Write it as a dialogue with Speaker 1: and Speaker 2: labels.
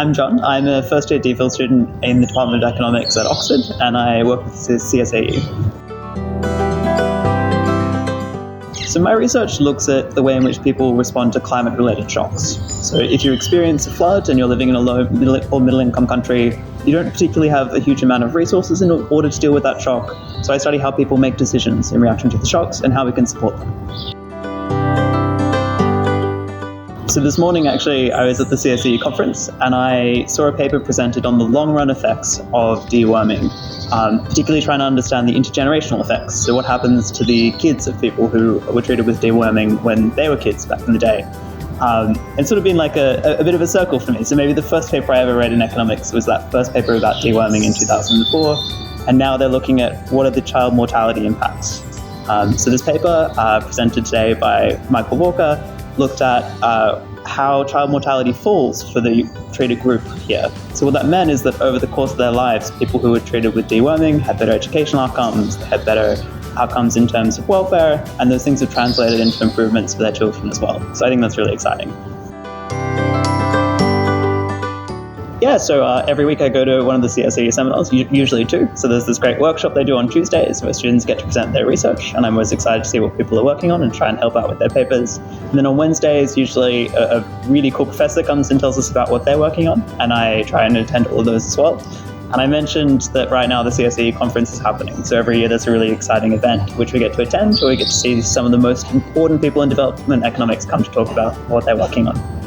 Speaker 1: I'm John. I'm a first-year DPhil student in the Department of Economics at Oxford, and I work with the CSAE. So my research looks at the way in which people respond to climate-related shocks. So if you experience a flood and you're living in a low or middle-income country, you don't particularly have a huge amount of resources in order to deal with that shock. So I study how people make decisions in reaction to the shocks and how we can support them. So this morning, actually, I was at the CSAE conference and I saw a paper presented on the long-run effects of deworming, particularly trying to understand the intergenerational effects. So what happens to the kids of people who were treated with deworming when they were kids back in the day? It's sort of been like a bit of a circle for me. So maybe the first paper I ever read in economics was that first paper about deworming in 2004. And now they're looking at what are the child mortality impacts. So this paper presented today by Michael Walker looked at how child mortality falls for the treated group here. So what that meant is that over the course of their lives, people who were treated with deworming had better educational outcomes, they had better outcomes in terms of welfare, and those things have translated into improvements for their children as well. So I think that's really exciting. Yeah, so every week I go to one of the CSAE seminars, usually two. So there's this great workshop they do on Tuesdays where students get to present their research, and I'm always excited to see what people are working on and try and help out with their papers. And then on Wednesdays, usually a really cool professor comes and tells us about what they're working on, and I try and attend all of those as well. And I mentioned that right now the CSAE conference is happening. So every year there's a really exciting event which we get to attend, where we get to see some of the most important people in development economics come to talk about what they're working on.